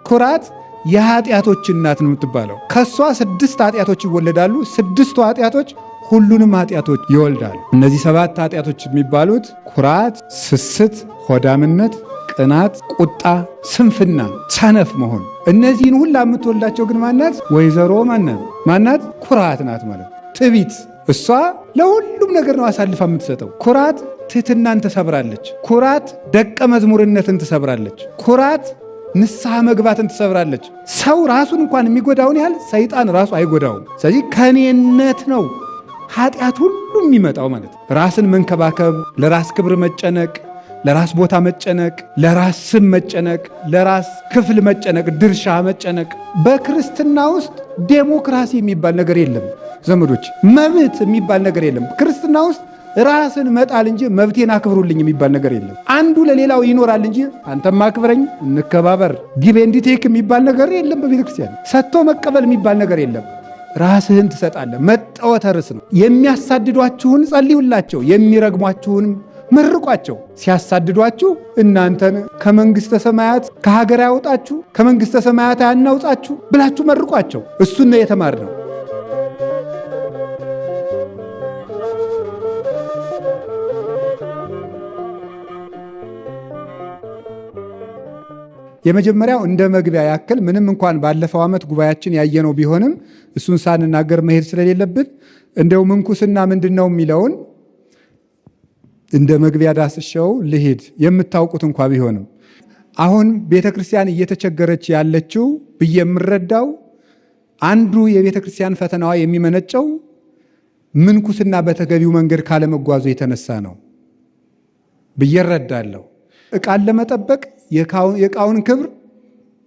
ኩራት የኃጢአቶች እናት ነው የምትባለው። ከሷ 6 ኃጢአቶች ይወለዳሉ። 6ቱ ኃጢአቶች ሁሉንም ኃጢአቶች ይወልዳሉ። እነዚህ 7 ኃጢአቶች የሚባሉት ኩራት፣ ስስት፣ ሆዳምነት፣ ቅናት፣ ቁጣ፣ ስንፍና፣ ሰነፍ መሆን። እነዚህን ሁላ የምትወልዳቸው ግን ማናት? ወይዘሮ ማናት? ኩራት ናት ማለት። ትዕቢት እሷ ለሁሉም ነገር ነው አሳልፋ የምትሰጠው። ኩራት ትሕትናን ትሰብራለች። ኩራት ደቀ መዝሙርነትን ትሰብራለች። ኩራት ንስሐ መግባትን ትሰብራለች። ሰው ራሱን እንኳን የሚጎዳውን ያህል ሰይጣን ራሱ አይጎዳውም። ስለዚህ ከኔነት ነው ኃጢአት ሁሉ የሚመጣው ማለት ነው። ራስን መንከባከብ፣ ለራስ ክብር መጨነቅ፣ ለራስ ቦታ መጨነቅ፣ ለራስ ስም መጨነቅ፣ ለራስ ክፍል መጨነቅ፣ ድርሻ መጨነቅ። በክርስትና ውስጥ ዴሞክራሲ የሚባል ነገር የለም ዘመዶች፣ መብት የሚባል ነገር የለም። ክርስትና ውስጥ ራስን መጣል እንጂ መብቴን አክብሩልኝ የሚባል ነገር የለም። አንዱ ለሌላው ይኖራል እንጂ አንተም አክብረኝ፣ እንከባበር፣ ጊቭ ኤንድ ቴክ የሚባል ነገር የለም። በቤተክርስቲያን ሰጥቶ መቀበል የሚባል ነገር የለም። ራስህን ትሰጣለህ። መጠወተ ርስ ነው። የሚያሳድዷችሁን ጸልዩላቸው፣ የሚረግሟችሁን መርቋቸው። ሲያሳድዷችሁ እናንተን ከመንግሥተ ሰማያት ከሀገር ያውጣችሁ፣ ከመንግሥተ ሰማያት ያናውጣችሁ ብላችሁ መርቋቸው። እሱን ነው የተማርነው። የመጀመሪያው እንደ መግቢያ ያክል ምንም እንኳን ባለፈው ዓመት ጉባኤያችን ያየነው ቢሆንም እሱን ሳንናገር መሄድ ስለሌለብን እንደው ምንኩስና ምንድነው የሚለውን እንደ መግቢያ ዳስሸው ልሄድ። የምታውቁት እንኳ ቢሆንም አሁን ቤተክርስቲያን እየተቸገረች ያለችው ብዬ የምረዳው አንዱ የቤተክርስቲያን ፈተናዋ የሚመነጨው ምንኩስና በተገቢው መንገድ ካለመጓዙ የተነሳ ነው ብዬ እረዳለሁ። ዕቃን ለመጠበቅ የዕቃውን ክብር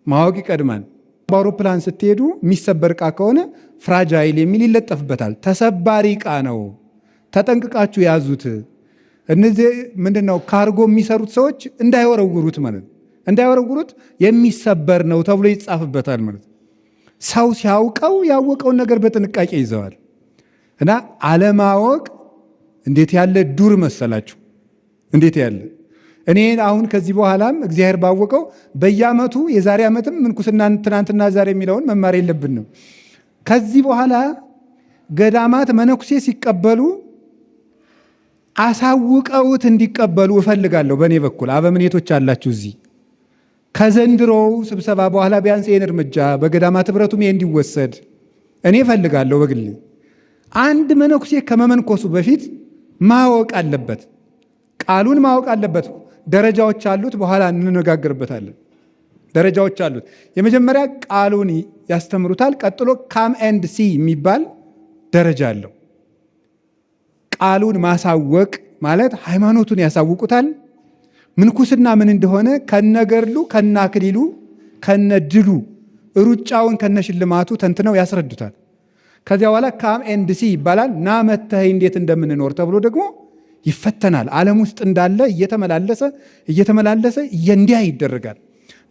ማወቅ ይቀድማል። በአውሮፕላን ስትሄዱ የሚሰበር ዕቃ ከሆነ ፍራጃይል የሚል ይለጠፍበታል። ተሰባሪ ዕቃ ነው፣ ተጠንቅቃችሁ ያዙት። እነዚህ ምንድነው ካርጎ የሚሰሩት ሰዎች እንዳይወረውሩት ማለት እንዳይወረውሩት የሚሰበር ነው ተብሎ ይጻፍበታል ማለት። ሰው ሲያውቀው ያወቀውን ነገር በጥንቃቄ ይዘዋል። እና አለማወቅ እንዴት ያለ ዱር መሰላችሁ! እንዴት ያለ እኔ አሁን ከዚህ በኋላም እግዚአብሔር ባወቀው በየዓመቱ የዛሬ ዓመትም ምንኩስና ትናንትና ዛሬ የሚለውን መማር የለብንም። ከዚህ በኋላ ገዳማት መነኩሴ ሲቀበሉ አሳውቀውት እንዲቀበሉ እፈልጋለሁ። በእኔ በኩል አበምኔቶች አላችሁ እዚህ ከዘንድሮው ስብሰባ በኋላ ቢያንስ ይህን እርምጃ በገዳማት ኅብረቱም ይሄ እንዲወሰድ እኔ እፈልጋለሁ። በግል አንድ መነኩሴ ከመመንኮሱ በፊት ማወቅ አለበት፣ ቃሉን ማወቅ አለበት። ደረጃዎች አሉት፣ በኋላ እንነጋገርበታለን። ደረጃዎች አሉት። የመጀመሪያ ቃሉን ያስተምሩታል። ቀጥሎ ካም ኤንድ ሲ የሚባል ደረጃ አለው። ቃሉን ማሳወቅ ማለት ሃይማኖቱን ያሳውቁታል። ምንኩስና ምን እንደሆነ ከነገድሉ፣ ከነአክሊሉ፣ ከነድሉ፣ ሩጫውን ከነሽልማቱ ተንትነው ያስረዱታል። ከዚያ በኋላ ካም ኤንድ ሲ ይባላል። ና መተህ እንዴት እንደምንኖር ተብሎ ደግሞ ይፈተናል። ዓለም ውስጥ እንዳለ እየተመላለሰ እንዲያ ይደረጋል።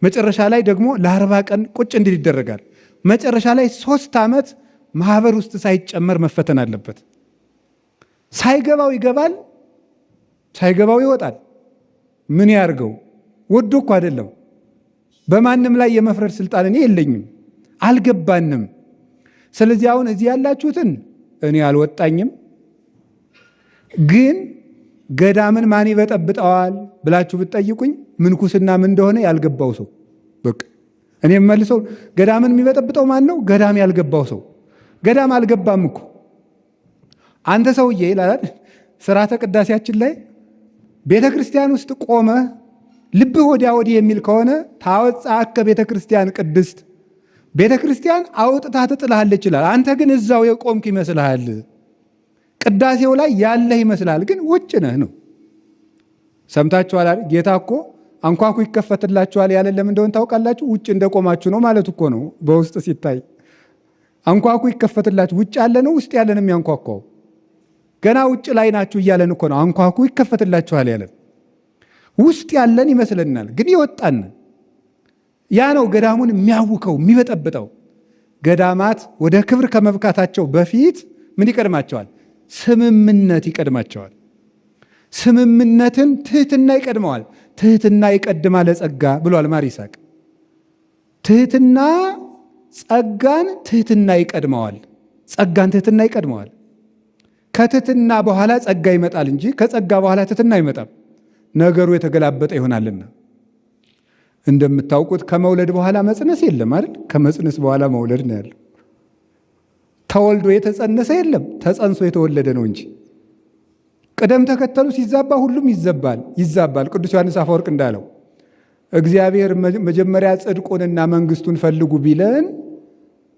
መጨረሻ ላይ ደግሞ ለ40 ቀን ቁጭ እንዲል ይደረጋል። መጨረሻ ላይ 3 ዓመት ማህበር ውስጥ ሳይጨመር መፈተን አለበት። ሳይገባው ይገባል፣ ሳይገባው ይወጣል። ምን ያርገው? ወዶ እኮ አይደለም። በማንም ላይ የመፍረድ ስልጣን እኔ የለኝም፣ አልገባንም። ስለዚህ አሁን እዚህ ያላችሁትን እኔ አልወጣኝም፣ ግን ገዳምን ማን ይበጠብጠዋል ብላችሁ ብትጠይቁኝ ምንኩስና ምን እንደሆነ ያልገባው ሰው በቃ እኔ መልሰው ገዳምን የሚበጠብጠው ማን ነው? ገዳም ያልገባው ሰው። ገዳም አልገባም እኮ አንተ ሰውዬ ይላል ሥርዓተ ቅዳሴያችን ላይ ቤተ ክርስቲያን ውስጥ ቆመ ልብህ ወዲያ ወዲህ የሚል ከሆነ ታወጣከ ቤተ ክርስቲያን ቅድስት፣ ቤተ ክርስቲያን አውጥታ ትጥልሃለች ይላል። አንተ ግን እዛው የቆምክ ይመስልሃል። ቅዳሴው ላይ ያለህ ይመስላል፣ ግን ውጭ ነህ ነው። ሰምታችኋል አይደል? ጌታ እኮ አንኳኩ ይከፈትላችኋል ያለ ለምን እንደሆነ ታውቃላችሁ? ውጭ እንደቆማችሁ ነው ማለት እኮ ነው። በውስጥ ሲታይ አንኳኩ ይከፈትላችሁ፣ ውጭ ያለ ነው ውስጥ ያለን የሚያንኳኳው። ገና ውጭ ላይ ናችሁ እያለን እኮ ነው አንኳኩ ይከፈትላችኋል ያለን። ውስጥ ያለን ይመስለናል፣ ግን ይወጣን። ያ ነው ገዳሙን የሚያውከው የሚበጠብጠው። ገዳማት ወደ ክብር ከመብቃታቸው በፊት ምን ይቀድማቸዋል? ስምምነት ይቀድማቸዋል። ስምምነትን ትህትና ይቀድመዋል። ትህትና ይቀድማል ለጸጋ ብሏል ማር ይስሐቅ። ትህትና ጸጋን ትህትና ይቀድመዋል። ጸጋን ትህትና ይቀድመዋል። ከትህትና በኋላ ጸጋ ይመጣል እንጂ ከጸጋ በኋላ ትህትና አይመጣም። ነገሩ የተገላበጠ ይሆናልና እንደምታውቁት ከመውለድ በኋላ መጽነስ የለም አይደል? ከመጽነስ በኋላ መውለድ ነው ያለው። ተወልዶ የተጸነሰ የለም፣ ተጸንሶ የተወለደ ነው እንጂ። ቅደም ተከተሉ ሲዛባ ሁሉም ይዛባል። ቅዱስ ዮሐንስ አፈወርቅ እንዳለው እግዚአብሔር መጀመሪያ ጽድቁንና መንግስቱን ፈልጉ ቢለን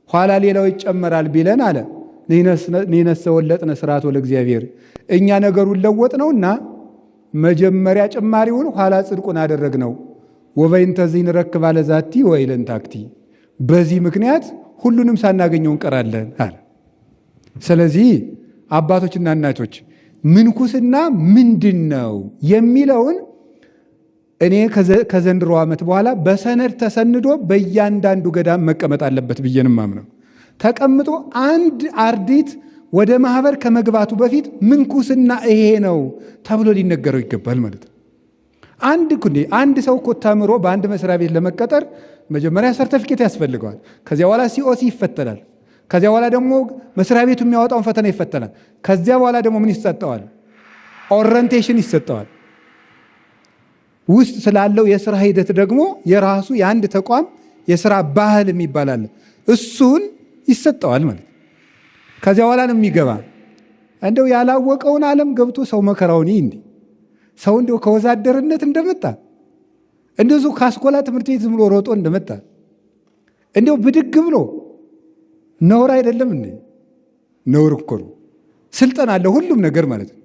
ኋላ ሌላው ይጨመራል ቢለን አለ ንሕነሰ ወለጥነ ሥርዓቶ ለእግዚአብሔር፣ እኛ ነገሩን ለወጥ ነውና መጀመሪያ ጭማሪውን ኋላ ጽድቁን አደረግነው። ወበይንተ ዝንረክብ አለ ዛቲ ወይለን ታክቲ፣ በዚህ ምክንያት ሁሉንም ሳናገኘው እንቀራለን አለ። ስለዚህ አባቶችና እናቶች ምንኩስና ምንድን ነው የሚለውን እኔ ከዘንድሮ ዓመት በኋላ በሰነድ ተሰንዶ በእያንዳንዱ ገዳም መቀመጥ አለበት ብዬንም ማምነው። ተቀምጦ አንድ አርዲት ወደ ማህበር ከመግባቱ በፊት ምንኩስና ይሄ ነው ተብሎ ሊነገረው ይገባል ማለት ነው። አንድ ሰው እኮ ተምሮ በአንድ መስሪያ ቤት ለመቀጠር መጀመሪያ ሰርተፊኬት ያስፈልገዋል። ከዚያ በኋላ ሲኦሲ ይፈተናል። ከዚያ በኋላ ደግሞ መስሪያ ቤቱ የሚያወጣውን ፈተና ይፈተናል። ከዚያ በኋላ ደግሞ ምን ይሰጠዋል? ኦሪንቴሽን ይሰጠዋል። ውስጥ ስላለው የስራ ሂደት ደግሞ የራሱ የአንድ ተቋም የስራ ባህል የሚባል አለ። እሱን ይሰጠዋል ማለት። ከዚያ በኋላ ነው የሚገባ። እንደው ያላወቀውን ዓለም ገብቶ ሰው መከራውን እንዲ ሰው እንደው ከወዛደርነት እንደመጣ እንደዚሁ ከአስኮላ ትምህርት ቤት ዝም ብሎ ሮጦ እንደመጣ እንደው ብድግ ብሎ ነውር አይደለም እንዴ? ነውር እኮ ነው። ስልጠና አለ ሁሉም ነገር ማለት ነው።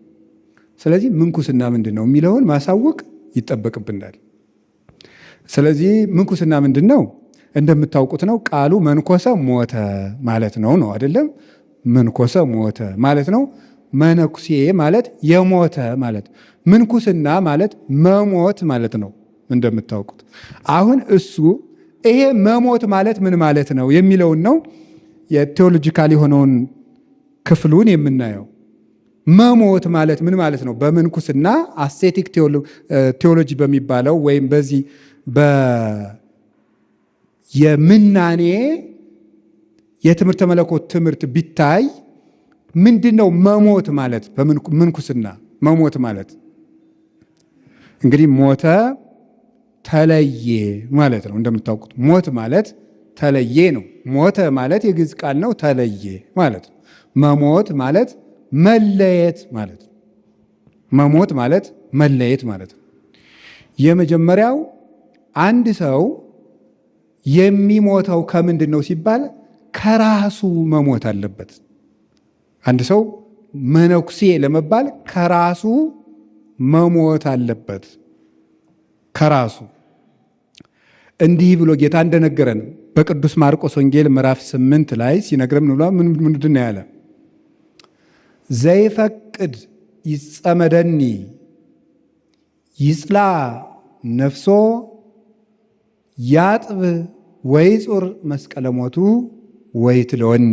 ስለዚህ ምንኩስና ምንድን ነው የሚለውን ማሳወቅ ይጠበቅብናል። ስለዚህ ምንኩስና ምንድን ነው? እንደምታውቁት ነው። ቃሉ መንኮሰ ሞተ ማለት ነው አይደለም? መንኮሰ ሞተ ማለት ነው። መነኩሴ ማለት የሞተ ማለት፣ ምንኩስና ማለት መሞት ማለት ነው እንደምታውቁት። አሁን እሱ ይሄ መሞት ማለት ምን ማለት ነው የሚለውን ነው የቴዎሎጂካል የሆነውን ክፍሉን የምናየው። መሞት ማለት ምን ማለት ነው? በምንኩስና አስቴቲክ ቴዎሎጂ በሚባለው ወይም በዚህ የምናኔ የትምህርተ መለኮት ትምህርት ቢታይ ምንድን ነው መሞት ማለት? በምንኩስና መሞት ማለት እንግዲህ ሞተ ተለየ ማለት ነው። እንደምታውቁት ሞት ማለት ተለየ ነው። ሞተ ማለት የግዕዝ ቃል ነው። ተለየ ማለት ነው። መሞት ማለት መለየት ማለት ነው። መሞት ማለት መለየት ማለት ነው። የመጀመሪያው አንድ ሰው የሚሞተው ከምንድን ነው ሲባል ከራሱ መሞት አለበት። አንድ ሰው መነኩሴ ለመባል ከራሱ መሞት አለበት። ከራሱ እንዲህ ብሎ ጌታ እንደነገረን በቅዱስ ማርቆስ ወንጌል ምዕራፍ 8 ላይ ሲነግረን ምንድን ነው ያለ? ዘይፈቅድ ይጸመደኒ ይጽላ ነፍሶ ያጥብ ወይጹር መስቀለ ሞቱ ወይትለወኒ።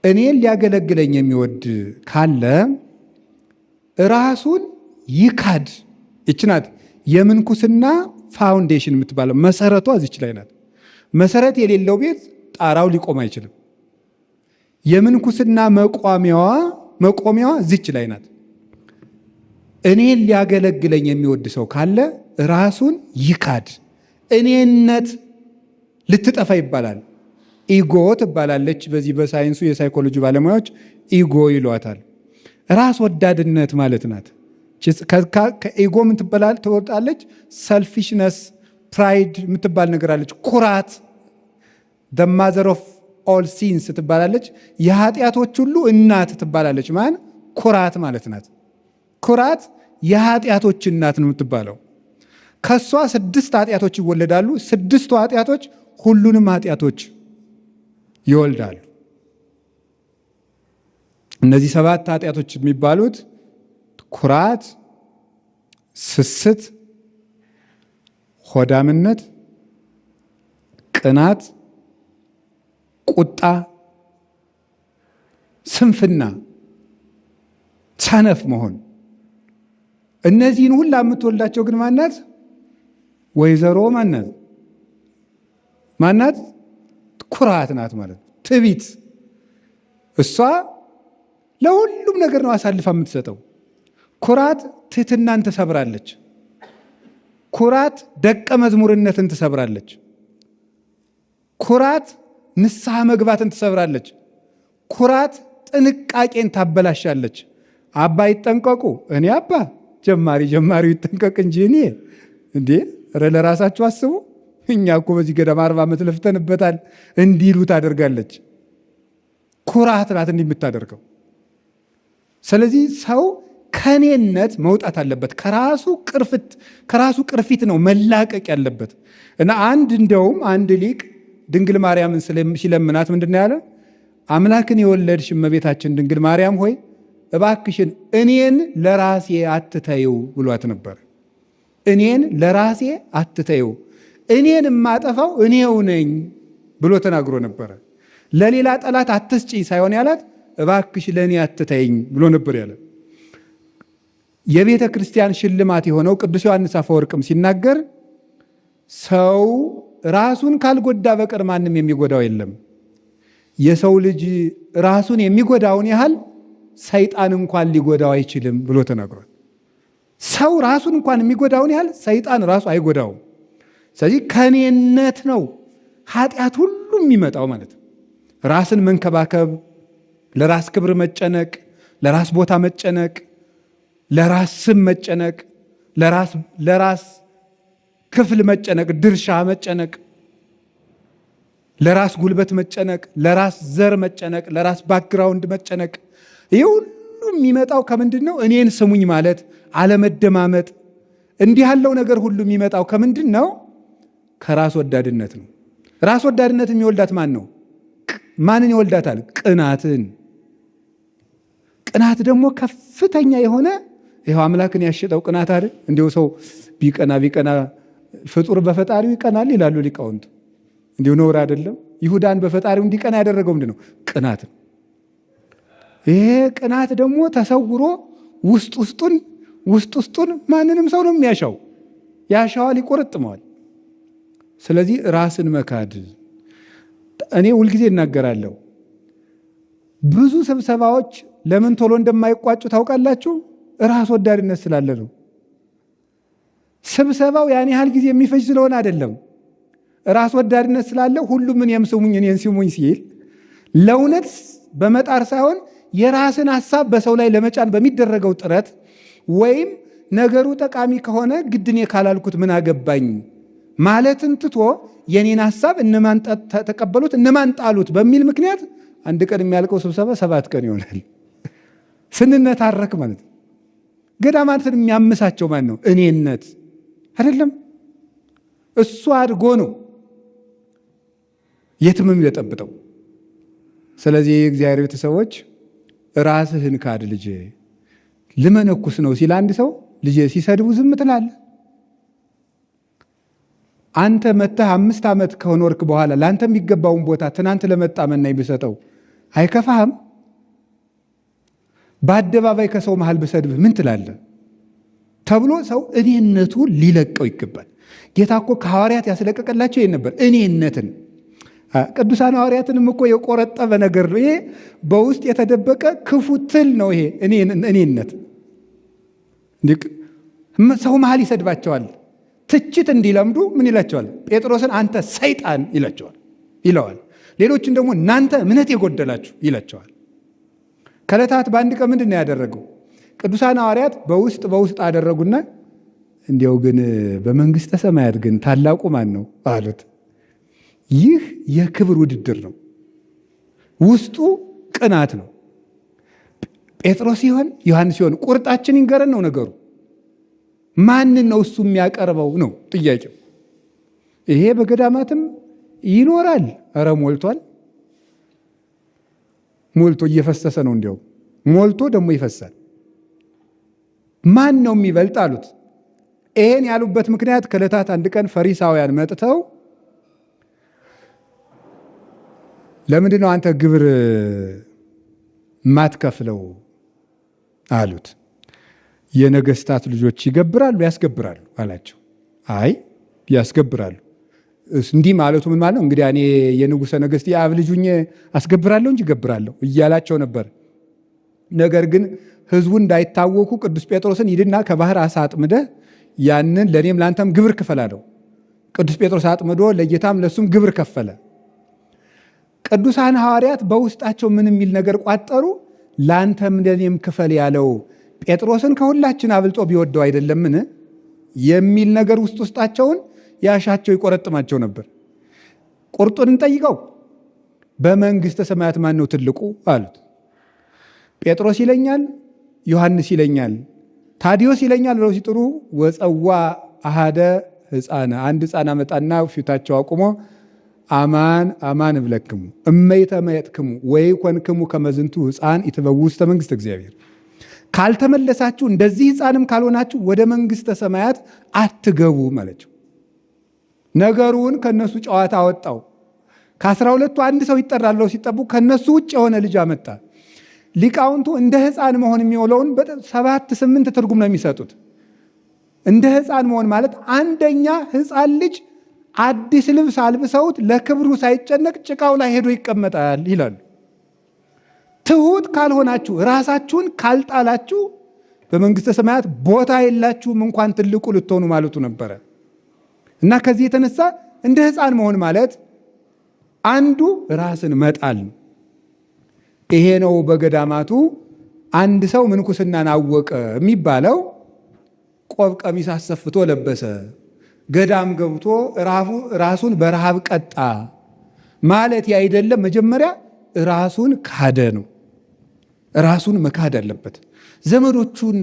እኔን ሊያገለግለኝ የሚወድ ካለ ራሱን ይካድ። ይች ናት የምንኩስና ፋውንዴሽን የምትባለው። መሰረቷ እዚች ላይ ናት። መሰረት የሌለው ቤት ጣራው ሊቆም አይችልም። የምንኩስና መቆሚያዋ እዚች ላይ ናት። እኔን ሊያገለግለኝ የሚወድ ሰው ካለ ራሱን ይካድ። እኔነት ልትጠፋ ይባላል። ኢጎ ትባላለች። በዚህ በሳይንሱ የሳይኮሎጂ ባለሙያዎች ኢጎ ይሏታል። ራስ ወዳድነት ማለት ናት። ከኢጎ ምን ትወጣለች? ሰልፊሽነስ፣ ፕራይድ የምትባል ነገር አለች። ኩራት the mother of all sins ትባላለች። የኃጢአቶች ሁሉ እናት ትባላለች። ማን? ኩራት ማለት ናት። ኩራት የኃጢአቶች እናት ነው የምትባለው። ከሷ 6 ኃጢአቶች ይወለዳሉ። 6ቱ ኃጢአቶች ሁሉንም ኃጢአቶች ይወልዳሉ። እነዚህ 7 ኃጢአቶች የሚባሉት ኩራት፣ ስስት፣ ሆዳምነት፣ ቅናት፣ ቁጣ፣ ስንፍና፣ ሰነፍ መሆን። እነዚህን ሁላ የምትወልዳቸው ግን ማናት? ወይዘሮ ማናት? ማናት? ኩራት ናት ማለት ነው። ትዕቢት። እሷ ለሁሉም ነገር ነው አሳልፋ የምትሰጠው። ኩራት ትህትናን ትሰብራለች። ኩራት ደቀ መዝሙርነትን ትሰብራለች። ኩራት ንስሐ መግባትን ትሰብራለች። ኩራት ጥንቃቄን ታበላሻለች። አባ ይጠንቀቁ። እኔ አባ ጀማሪው ይጠንቀቅ እንጂ እኔ እንዴ ለራሳችሁ አስቡ። እኛ እኮ በዚህ ገዳም 40 ዓመት ለፍተንበታል እንዲሉ ታደርጋለች። ኩራት ናት እንዲህ የምታደርገው። ስለዚህ ሰው ከኔነት መውጣት አለበት። ከራሱ ቅርፊት ነው መላቀቅ ያለበት። እና አንድ ሊቅ ድንግል ማርያምን ሲለምናት ምንድን ነው ያለ? አምላክን የወለድሽ እመቤታችን ድንግል ማርያም ሆይ እባክሽን እኔን ለራሴ አትተይው ብሏት ነበር። እኔን ለራሴ አትተይው፣ እኔን የማጠፋው እኔው ነኝ ብሎ ተናግሮ ነበረ። ለሌላ ጠላት አትስጪኝ ሳይሆን ያላት እባክሽ ለእኔ አትተይኝ ብሎ ነበር ያለ። የቤተ ክርስቲያን ሽልማት የሆነው ቅዱስ ዮሐንስ አፈወርቅም ሲናገር ሰው ራሱን ካልጎዳ በቀር ማንም የሚጎዳው የለም። የሰው ልጅ ራሱን የሚጎዳውን ያህል ሰይጣን እንኳን ሊጎዳው አይችልም ብሎ ተናግሯል። ሰው ራሱን እንኳን የሚጎዳውን ያህል ሰይጣን ራሱ አይጎዳውም። ስለዚህ ከኔነት ነው ኃጢአት ሁሉ የሚመጣው ማለት ነው። ራስን መንከባከብ፣ ለራስ ክብር መጨነቅ፣ ለራስ ቦታ መጨነቅ፣ ለራስ ስም መጨነቅ፣ ለራስ ክፍል መጨነቅ፣ ድርሻ መጨነቅ፣ ለራስ ጉልበት መጨነቅ፣ ለራስ ዘር መጨነቅ፣ ለራስ ባክግራውንድ መጨነቅ። ይህ ሁሉ የሚመጣው ከምንድን ነው? እኔን ስሙኝ ማለት አለመደማመጥ። እንዲህ ያለው ነገር ሁሉ የሚመጣው ከምንድን ነው? ከራስ ወዳድነት ነው። ራስ ወዳድነት የሚወልዳት ማን ነው? ማንን ይወልዳታል? ቅናትን። ቅናት ደግሞ ከፍተኛ የሆነ ይኸው አምላክን ያሸጠው ቅናት አይደል? እንዲሁ ሰው ቢቀና ፍጡር በፈጣሪው ይቀናል ይላሉ ሊቃውንቱ። እንዲሁ ነውር አይደለም? ይሁዳን በፈጣሪው እንዲቀና ያደረገው ምንድን ነው? ቅናት። ይሄ ቅናት ደግሞ ተሰውሮ ውስጥ ውስጡን ማንንም ሰው ነው የሚያሻው። ያሻዋል፣ ይቆረጥመዋል። ስለዚህ ራስን መካድ። እኔ ሁልጊዜ እናገራለሁ፣ ብዙ ስብሰባዎች ለምን ቶሎ እንደማይቋጩ ታውቃላችሁ? ራስ ወዳድነት ስላለ ነው። ስብሰባው ያን ያህል ጊዜ የሚፈጅ ስለሆነ አይደለም። ራስ ወዳድነት ስላለ ሁሉም እኔን ስሙኝ ሲል ለእውነት በመጣር ሳይሆን የራስን ሐሳብ በሰው ላይ ለመጫን በሚደረገው ጥረት ወይም ነገሩ ጠቃሚ ከሆነ ግድኔ ካላልኩት ምን አገባኝ ማለትን ትቶ የኔን ሐሳብ እነማን ተቀበሉት እነማን ጣሉት በሚል ምክንያት አንድ ቀን የሚያልቀው ስብሰባ 7 ቀን ይሆናል። ስንነታረክ ማለት ነው። ገዳማትን የሚያምሳቸው ማን ነው? እኔነት አይደለም። እሱ አድጎ ነው የትምም የጠብጠው። ስለዚህ የእግዚአብሔር ቤተሰቦች ራስህን ካድ ልጄ። ልመነኩስ ነው ሲል አንድ ሰው ልጄ ሲሰድቡ ዝም ትላለህ? አንተ መተህ 5 ዓመት ከኖርክ በኋላ ለአንተ የሚገባውን ቦታ ትናንት ለመጣ መናኝ ብሰጠው አይከፋህም? በአደባባይ ከሰው መሃል ብሰድብህ ምን ትላለህ ተብሎ ሰው እኔነቱ ሊለቀው ይገባል። ጌታ እኮ ከሐዋርያት ያስለቀቀላቸው ይሄን ነበር፣ እኔነትን። ቅዱሳን ሐዋርያትንም እኮ የቆረጠበ ነገር ነው ይሄ። በውስጥ የተደበቀ ክፉ ትል ነው ይሄ እኔነት። ሰው መሃል ይሰድባቸዋል። ትችት እንዲለምዱ ምን ይላቸዋል? ጴጥሮስን አንተ ሰይጣን ይለዋል። ሌሎችን ደግሞ እናንተ እምነት የጎደላችሁ ይላቸዋል። ከዕለታት በአንድ ቀን ምንድን ነው ያደረገው? ቅዱሳን ሐዋርያት በውስጥ አደረጉና እንዲያው ግን በመንግሥተ ሰማያት ግን ታላቁ ማን ነው አሉት። ይህ የክብር ውድድር ነው። ውስጡ ቅናት ነው። ጴጥሮስ ሲሆን ዮሐንስ ሲሆን ቁርጣችን ይንገረን ነው ነገሩ። ማንን ነው እሱ የሚያቀርበው ነው ጥያቄው። ይሄ በገዳማትም ይኖራል። ኧረ ሞልቶ እየፈሰሰ ነው። እንዲያው ሞልቶ ደግሞ ይፈሳል። ማን ነው የሚበልጥ አሉት። ይሄን ያሉበት ምክንያት ከዕለታት አንድ ቀን ፈሪሳውያን መጥተው ለምንድን ነው አንተ ግብር ማትከፍለው አሉት። የነገስታት ልጆች ይገብራሉ ያስገብራሉ አላቸው። አይ ያስገብራሉ፣ እንዲህ ማለቱ ምን ማለት ነው? እንግዲህ እኔ የንጉሠ ነገሥት የአብ ልጅ ሆኜ አስገብራለሁ እንጂ እገብራለሁ እያላቸው ነበር። ነገር ግን ሕዝቡ እንዳይታወኩ ቅዱስ ጴጥሮስን ሂድና ከባህር አሳ አጥምደህ ያንን ለእኔም ለአንተም ግብር ክፈል አለው። ቅዱስ ጴጥሮስ አጥምዶ ለጌታም ለሱም ግብር ከፈለ። ቅዱሳን ሐዋርያት በውስጣቸው ምን የሚል ነገር ቋጠሩ? ለአንተም ለእኔም ክፈል ያለው ጴጥሮስን ከሁላችን አብልጦ ቢወደው አይደለምን የሚል ነገር ውስጣቸውን ያሻቸው ይቆረጥማቸው ነበር። ቁርጡን እንጠይቀው፣ በመንግሥተ ሰማያት ማን ነው ትልቁ አሉት። ጴጥሮስ ይለኛል፣ ዮሐንስ ይለኛል፣ ታዲዮስ ይለኛል ብለው ሲጥሩ ወፀዋ አሃደ ሕፃነ አንድ ሕፃን አመጣና ፊታቸው አቁሞ አማን አማን እብለክሙ እመይተመየጥክሙ ወይ ኮንክሙ ከመዝንቱ ሕፃን ይትበው ውስተ መንግሥተ እግዚአብሔር፣ ካልተመለሳችሁ እንደዚህ ሕፃንም ካልሆናችሁ ወደ መንግሥተ ሰማያት አትገቡ ማለችው። ነገሩን ከነሱ ጨዋታ አወጣው። ከ12ቱ አንድ ሰው ይጠራል ብለው ሲጠቡ ከነሱ ውጭ የሆነ ልጅ አመጣ። ሊቃውንቱ እንደ ሕፃን መሆን የሚውለውን 7-8 ትርጉም ነው የሚሰጡት። እንደ ሕፃን መሆን ማለት አንደኛ ሕፃን ልጅ አዲስ ልብስ አልብሰውት ለክብሩ ሳይጨነቅ ጭቃው ላይ ሄዶ ይቀመጣል ይላሉ። ትሁት ካልሆናችሁ ራሳችሁን ካልጣላችሁ በመንግሥተ ሰማያት ቦታ የላችሁም እንኳን ትልቁ ልትሆኑ ማለቱ ነበረ። እና ከዚህ የተነሳ እንደ ሕፃን መሆን ማለት አንዱ ራስን መጣል ነው። ይሄ ነው በገዳማቱ አንድ ሰው ምንኩስናን አወቀ የሚባለው ቆብ ቀሚስ አሰፍቶ ለበሰ፣ ገዳም ገብቶ ራሱን በረሃብ ቀጣ ማለት አይደለም። መጀመሪያ ራሱን ካደ ነው። ራሱን መካድ አለበት። ዘመዶቹን፣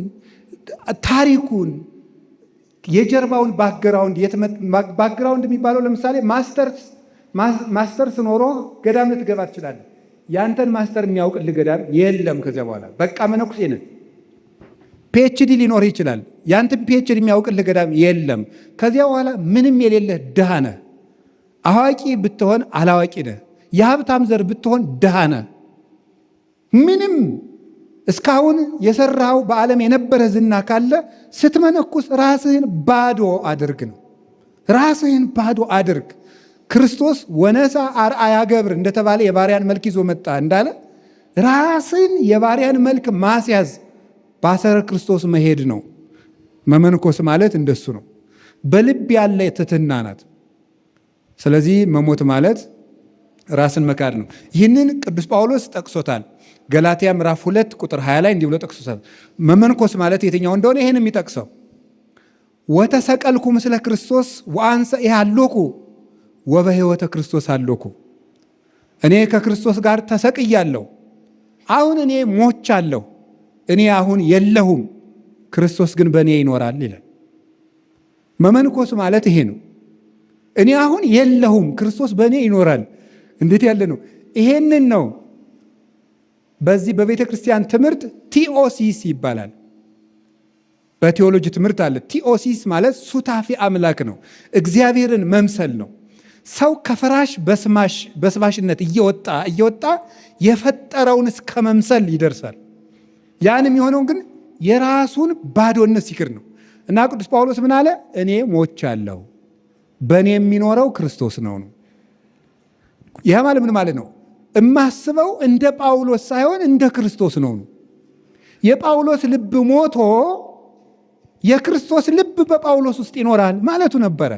ታሪኩን፣ የጀርባውን ባክግራውንድ የሚባለው ለምሳሌ ማስተርስ ኖሮ ገዳም ልትገባ ትችላለህ። ያንተን ማስተር የሚያውቅልህ ገዳም የለም። ከዚያ በኋላ በቃ መነኩሴ ነህ። ፒኤችዲ ሊኖር ይችላል። ያንተን ፒኤችዲ የሚያውቅልህ ገዳም የለም። ከዚያ በኋላ ምንም የሌለህ ድሃ ነህ። አዋቂ ብትሆን አላዋቂ ነህ። የሀብታም ዘር ብትሆን ድሃ ነህ። ምንም እስካሁን የሰራው በዓለም የነበረ ዝና ካለ ስትመነኩስ ራስህን ባዶ አድርግ ነው። ራስህን ባዶ አድርግ። ክርስቶስ ወነሳ አርአያ ገብር እንደተባለ የባሪያን መልክ ይዞ መጣ እንዳለ ራስን የባሪያን መልክ ማስያዝ ባሰረ ክርስቶስ መሄድ ነው። መመንኮስ ማለት እንደሱ ነው። በልብ ያለ ትሕትና ናት። ስለዚህ መሞት ማለት ራስን መካድ ነው። ይህንን ቅዱስ ጳውሎስ ጠቅሶታል። ገላትያ ምዕራፍ 2 ቁጥር 20 ላይ እንዲህ ብሎ ጠቅሶታል። መመንኮስ ማለት የትኛው እንደሆነ ይህን የሚጠቅሰው ወተሰቀልኩ ምስለ ክርስቶስ ወአንሰ ኢሃሎኩ ወበሕይወተ ክርስቶስ አሎኩ። እኔ ከክርስቶስ ጋር ተሰቅያለሁ፣ አሁን እኔ ሞቻለሁ። እኔ አሁን የለሁም፣ ክርስቶስ ግን በእኔ ይኖራል ይላል። መመንኮስ ማለት ይሄ ነው። እኔ አሁን የለሁም፣ ክርስቶስ በእኔ ይኖራል። እንዴት ያለ ነው! ይሄንን ነው በዚህ በቤተ ክርስቲያን ትምህርት ቲኦሲስ ይባላል። በቴዎሎጂ ትምህርት አለ። ቲኦሲስ ማለት ሱታፊ አምላክ ነው። እግዚአብሔርን መምሰል ነው። ሰው ከፍራሽ በስባሽነት እየወጣ የፈጠረውን እስከ መምሰል ይደርሳል። ያንም የሆነው ግን የራሱን ባዶነት ሲክር ነው። እና ቅዱስ ጳውሎስ ምን አለ? እኔ ሞቻለሁ፣ በእኔ የሚኖረው ክርስቶስ ነው። ይህ ማለት ምን ማለት ነው? እማስበው እንደ ጳውሎስ ሳይሆን እንደ ክርስቶስ ነው። የጳውሎስ ልብ ሞቶ የክርስቶስ ልብ በጳውሎስ ውስጥ ይኖራል ማለቱ ነበረ።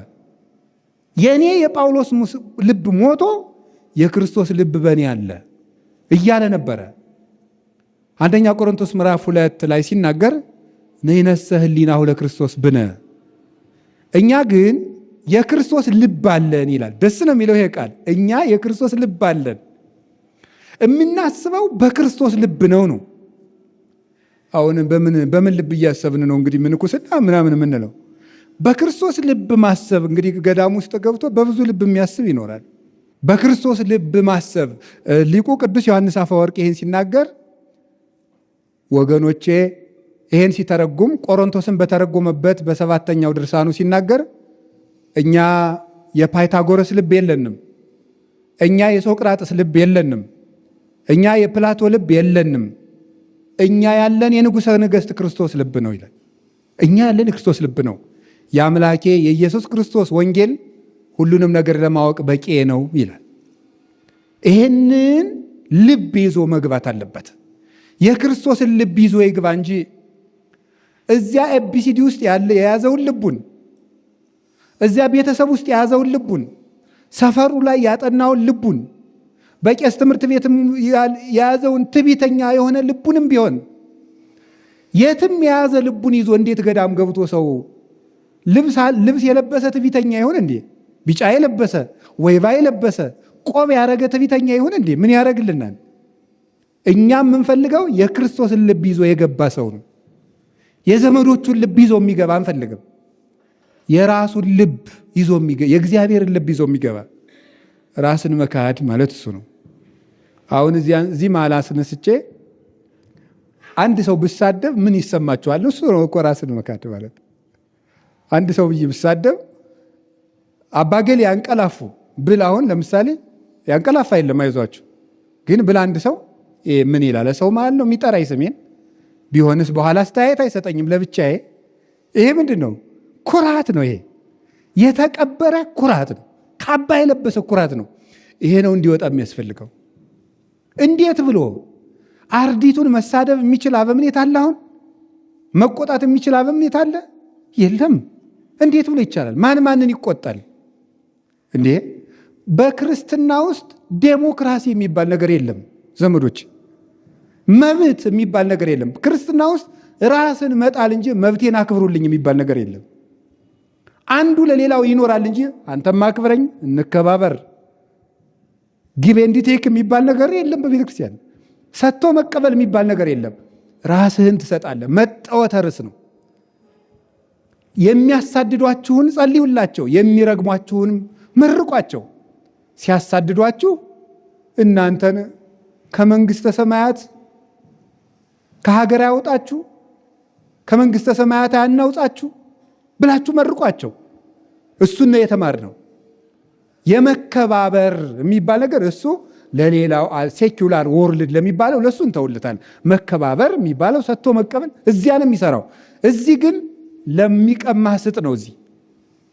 የእኔ የጳውሎስ ልብ ሞቶ የክርስቶስ ልብ በእኔ አለ እያለ ነበረ። አንደኛ ቆሮንቶስ ምዕራፍ 2 ላይ ሲናገር ነይነሰ ህሊናሁ ለክርስቶስ ብነ፣ እኛ ግን የክርስቶስ ልብ አለን ይላል። ደስ ነው የሚለው ይሄ ቃል። እኛ የክርስቶስ ልብ አለን። የምናስበው በክርስቶስ ልብ ነው። አሁን በምን ልብ እያሰብን ነው እንግዲህ ምንኩስና ምናምን የምንለው? በክርስቶስ ልብ ማሰብ እንግዲህ ገዳም ውስጥ ገብቶ በብዙ ልብ የሚያስብ ይኖራል። በክርስቶስ ልብ ማሰብ ሊቁ ቅዱስ ዮሐንስ አፈወርቅ ይህን ሲናገር ወገኖቼ፣ ይህን ሲተረጉም ቆሮንቶስን በተረጎመበት በሰባተኛው ድርሳኑ ሲናገር እኛ የፓይታጎረስ ልብ የለንም፣ እኛ የሶቅራጥስ ልብ የለንም፣ እኛ የፕላቶ ልብ የለንም፣ እኛ ያለን የንጉሠ ነገሥት ክርስቶስ ልብ ነው ይላል። እኛ ያለን የክርስቶስ ልብ ነው። የአምላኬ የኢየሱስ ክርስቶስ ወንጌል ሁሉንም ነገር ለማወቅ በቂ ነው ይላል። ይህንን ልብ ይዞ መግባት አለበት። የክርስቶስን ልብ ይዞ ይግባ እንጂ እዚያ ኤቢሲዲ ውስጥ የያዘውን ልቡን፣ እዚያ ቤተሰብ ውስጥ የያዘውን ልቡን፣ ሰፈሩ ላይ ያጠናውን ልቡን፣ በቄስ ትምህርት ቤትም የያዘውን ትዕቢተኛ የሆነ ልቡንም ቢሆን የትም የያዘ ልቡን ይዞ እንዴት ገዳም ገብቶ ሰው ልብስ የለበሰ ትዕቢተኛ ይሆን እንዴ? ቢጫ የለበሰ ወይባ የለበሰ ቆብ ያረገ ትዕቢተኛ ይሆን እንዴ? ምን ያረግልናል? እኛም የምንፈልገው የክርስቶስን ልብ ይዞ የገባ ሰው ነው። የዘመዶቹን ልብ ይዞ የሚገባ አንፈልግም። የራሱን ልብ ይዞ የሚገባ፣ የእግዚአብሔርን ልብ ይዞ የሚገባ። ራስን መካድ ማለት እሱ ነው። አሁን እዚህ ማላ ስነስቼ አንድ ሰው ብሳደብ ምን ይሰማችኋል? እሱ ነው እኮ ራስን መካድ ማለት። አንድ ሰው ብዬ ብሳደብ አባገል ያንቀላፉ ብል፣ አሁን ለምሳሌ ያንቀላፋ የለም አይዟችሁ ግን ብል አንድ ሰው ምን ይላል? ሰው ማለት ነው የሚጠራኝ ስሜን ቢሆንስ በኋላ አስተያየት አይሰጠኝም ለብቻዬ። ይሄ ምንድን ነው? ኩራት ነው። ይሄ የተቀበረ ኩራት ነው። ካባ የለበሰ ኩራት ነው። ይሄ ነው እንዲወጣ የሚያስፈልገው። እንዴት ብሎ አርዲቱን መሳደብ የሚችል አበምኔት አለ? አሁን መቆጣት የሚችል አበምኔት አለ? የለም። እንዴት ብሎ ይቻላል? ማን ማንን ይቆጣል እንዴ? በክርስትና ውስጥ ዴሞክራሲ የሚባል ነገር የለም ዘመዶች። መብት የሚባል ነገር የለም ክርስትና ውስጥ። ራስን መጣል እንጂ መብቴን አክብሩልኝ የሚባል ነገር የለም። አንዱ ለሌላው ይኖራል እንጂ አንተም አክብረኝ፣ እንከባበር፣ ጊቭ ኤንድ ቴክ የሚባል ነገር የለም በቤተ ክርስቲያን። ሰጥቶ መቀበል የሚባል ነገር የለም። ራስህን ትሰጣለህ። መጠወተ ርስ ነው። የሚያሳድዷችሁን ጸልዩላቸው፣ የሚረግሟችሁን መርቋቸው። ሲያሳድዷችሁ እናንተን ከመንግስተ ሰማያት ከሀገር ያወጣችሁ፣ ከመንግስተ ሰማያት ያናውጣችሁ ብላችሁ መርቋቸው። እሱን ነው የተማርነው። የመከባበር የሚባል ነገር እሱ ለሌላው ሴኩላር ወርልድ ለሚባለው ለሱ እንተውልታል። መከባበር የሚባለው ሰጥቶ መቀበል እዚያ ነው የሚሰራው። እዚህ ግን ለሚቀማ ስጥ ነው። እዚህ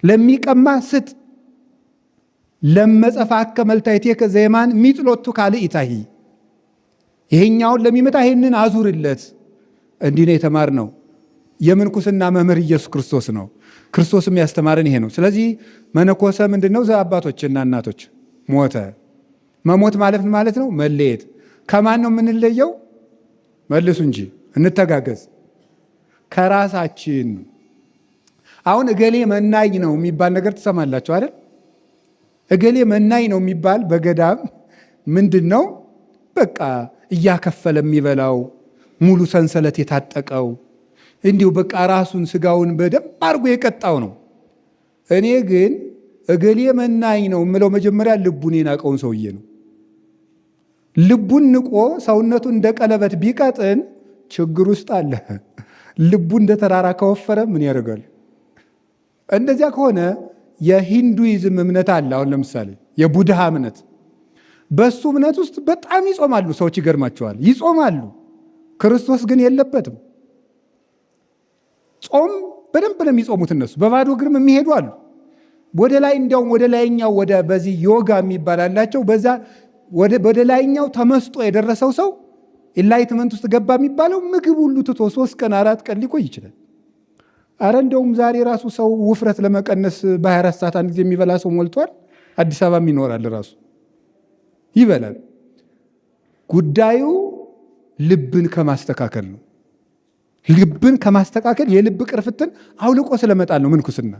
ለሚቀማ ስጥ። ለመጸፋከ መልታይቴከ ዘየማን ሚጥሎቱ ካልኢታሂ፣ ይሄኛውን ለሚመጣ ይሄንን አዙርለት። እንዲህ ነው የተማርነው። የምንኩስና መምህር ኢየሱስ ክርስቶስ ነው። ክርስቶስም ያስተማረን ይሄ ነው። ስለዚህ መነኮሰ ምንድነው? አባቶችና እናቶች ሞተ። መሞት ማለት ነው መለየት። ከማን ነው የምንለየው? መልሱ እንጂ እንተጋገዝ። ከራሳችን። አሁን እገሌ መናኝ ነው የሚባል ነገር ትሰማላችሁ አይደል? እገሌ መናኝ ነው የሚባል በገዳም ምንድን ነው? በቃ እያከፈለ የሚበላው ሙሉ ሰንሰለት የታጠቀው እንዲሁ በቃ ራሱን ስጋውን በደንብ አድርጎ የቀጣው ነው። እኔ ግን እገሌ መናኝ ነው የምለው መጀመሪያ ልቡን የናቀውን ሰውዬ ነው። ልቡን ንቆ ሰውነቱ እንደ ቀለበት ቢቀጥን ችግር ውስጥ አለ። ልቡ እንደ ተራራ ከወፈረ ምን ያደርጋል? እንደዚያ ከሆነ የሂንዱይዝም እምነት አለ። አሁን ለምሳሌ የቡድሃ እምነት፣ በሱ እምነት ውስጥ በጣም ይጾማሉ ሰዎች፣ ይገርማቸዋል። ይጾማሉ። ክርስቶስ ግን የለበትም። ጾም በደንብ ነው የሚጾሙት እነሱ። በባዶ እግርም የሚሄዱ አሉ። ወደ ላይ እንዲያውም ወደ ላይኛው በዚህ ዮጋ የሚባል አላቸው። በዛ ወደ ላይኛው ተመስጦ የደረሰው ሰው ኢንላይትመንት ውስጥ ገባ የሚባለው ምግብ ሁሉ ትቶ 3 ቀን 4 ቀን ሊቆይ ይችላል። አረ እንደውም ዛሬ ራሱ ሰው ውፍረት ለመቀነስ በ24 ሰዓት አንድ ጊዜ የሚበላ ሰው ሞልቷል። አዲስ አበባም ይኖራል ራሱ ይበላል። ጉዳዩ ልብን ከማስተካከል ነው። ልብን ከማስተካከል የልብ ቅርፍትን አውልቆ ስለመጣል ነው ምንኩስና።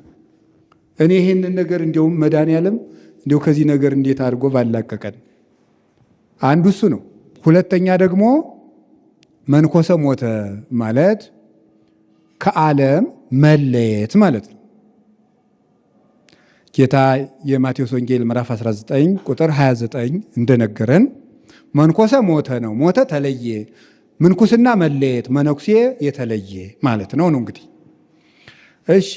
እኔ ይሄንን ነገር እንዲያውም መድኃኔዓለም እንዲያው ከዚህ ነገር እንዴት አድርጎ ባላቀቀን። አንዱ እሱ ነው። ሁለተኛ ደግሞ መንኮሰ ሞተ ማለት ከዓለም መለየት ማለት ነው። ጌታ የማቴዎስ ወንጌል ምዕራፍ 19 ቁጥር 29 እንደነገረን መንኮሰ ሞተ ነው። ሞተ ተለየ። ምንኩስና መለየት፣ መነኩሴ የተለየ ማለት ነው። እንግዲህ እሺ፣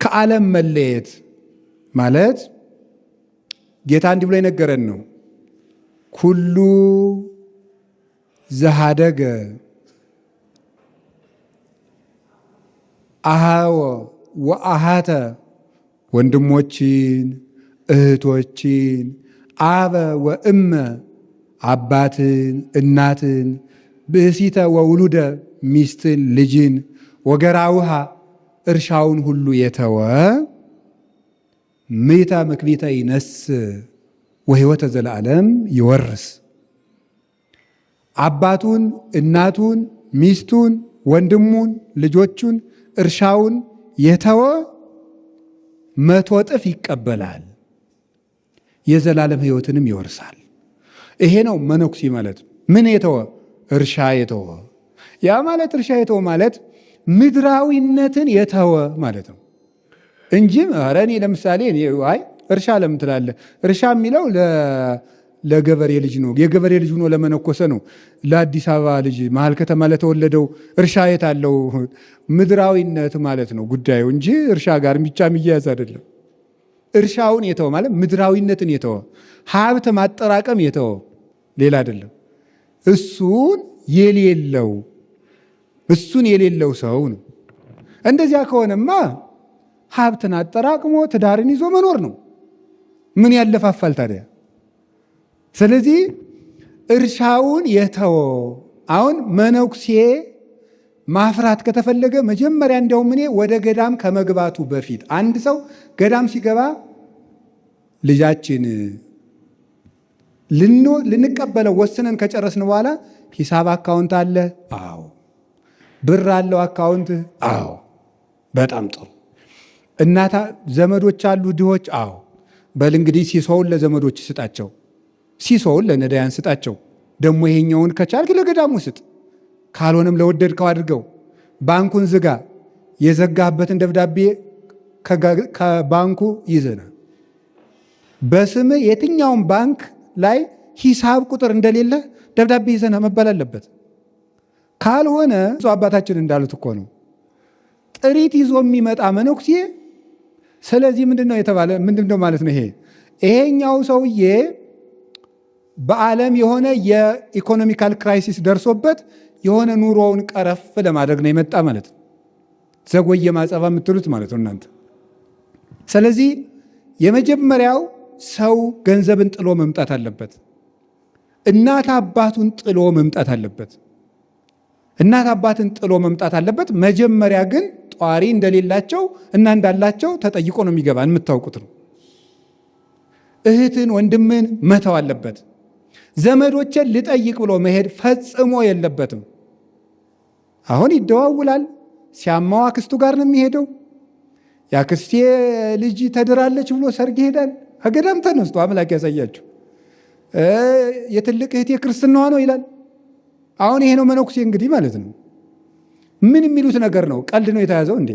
ከዓለም መለየት ማለት ጌታ እንዲህ ብሎ የነገረን ነው። ኩሉ ዘሃደገ አሃወ ወአሃተ ወንድሞችን፣ እህቶችን፣ አበ ወእመ አባትን፣ እናትን፣ ብእሲተ ወውሉደ ሚስትን፣ ልጅን፣ ወገራውሃ እርሻውን ሁሉ የተወ ምእተ መክቢተ ይነስ ወሕይወተ ዘለዓለም ይወርስ። አባቱን፣ እናቱን፣ ሚስቱን፣ ወንድሙን፣ ልጆቹን፣ እርሻውን የተወ 100 እጥፍ ይቀበላል፣ የዘላለም ሕይወትንም ይወርሳል። ይሄ ነው መነኩሴ ማለት። ምን የተወ? እርሻ የተወ። ያ ማለት እርሻ የተወ ማለት ምድራዊነትን የተወ ማለት ነው እንጂ ኧረ እኔ ለምሳሌ አይ እርሻ ለምን ትላለህ? እርሻ የሚለው ለገበሬ ልጅ ነው። የገበሬ ልጅ ሆኖ ለመነኮሰ ነው። ለአዲስ አበባ ልጅ መሀል ከተማ ለተወለደው እርሻ የት አለው? ምድራዊነት ማለት ነው ጉዳዩ እንጂ እርሻ ጋር ብቻ የሚያያዝ አይደለም። እርሻውን የተወ ማለት ምድራዊነትን የተወ ሀብት ማጠራቀም የተወ ሌላ አይደለም። እሱን የሌለው ሰው ነው። እንደዚያ ከሆነማ ሀብትን አጠራቅሞ ትዳርን ይዞ መኖር ነው። ምን ያለፋፋል ታዲያ? ስለዚህ እርሻውን የተወ አሁን መነኩሴ ማፍራት ከተፈለገ መጀመሪያ እንዲያውም እኔ ወደ ገዳም ከመግባቱ በፊት አንድ ሰው ገዳም ሲገባ ልጃችን ልንቀበለው ወስነን ከጨረስን በኋላ ሂሳብ አካውንት አለ? አዎ። ብር አለው አካውንት? አዎ። በጣም ጥሩ። እናታ ዘመዶች አሉ ድሆች? አዎ። በል እንግዲህ ሲሶውን ለዘመዶች ስጣቸው፣ ሲሶውን ለነዳያን ስጣቸው። ደግሞ ይሄኛውን ከቻልክ ለገዳሙ ስጥ፣ ካልሆነም ለወደድከው አድርገው። ባንኩን ዝጋ፣ የዘጋህበትን ደብዳቤ ከባንኩ ይዘና በስም የትኛውን ባንክ ላይ ሂሳብ ቁጥር እንደሌለ ደብዳቤ ይዘና መባል አለበት። ካልሆነ አባታችን እንዳሉት እኮ ነው ጥሪት ይዞ የሚመጣ መነኩሴ። ስለዚህ ምንድነው የተባለ? ምንድነው ማለት ነው? ይሄኛው ሰውዬ በዓለም የሆነ የኢኮኖሚካል ክራይሲስ ደርሶበት የሆነ ኑሮውን ቀረፍ ለማድረግ ነው የመጣ ማለት ነው። ዘጎየ ማጸባ የምትሉት ማለት ነው እናንተ። ስለዚህ የመጀመሪያው ሰው ገንዘብን ጥሎ መምጣት አለበት። እናት አባቱን ጥሎ መምጣት አለበት። እናት አባትን ጥሎ መምጣት አለበት። መጀመሪያ ግን ጧሪ እንደሌላቸው እና እንዳላቸው ተጠይቆ ነው የሚገባ። የምታውቁት ነው። እህትን ወንድምን መተው አለበት። ዘመዶችን ልጠይቅ ብሎ መሄድ ፈጽሞ የለበትም። አሁን ይደዋውላል። ሲያማው አክስቱ ጋር ነው የሚሄደው። የአክስቴ ልጅ ተድራለች ብሎ ሰርግ ይሄዳል። ከገዳም ተነስቶ አምላክ ያሳያችሁ የትልቅ እህቴ ክርስትናዋ ነው ይላል። አሁን ይሄ ነው መነኩሴ እንግዲህ ማለት ነው። ምን የሚሉት ነገር ነው? ቀልድ ነው የተያዘው እንዴ?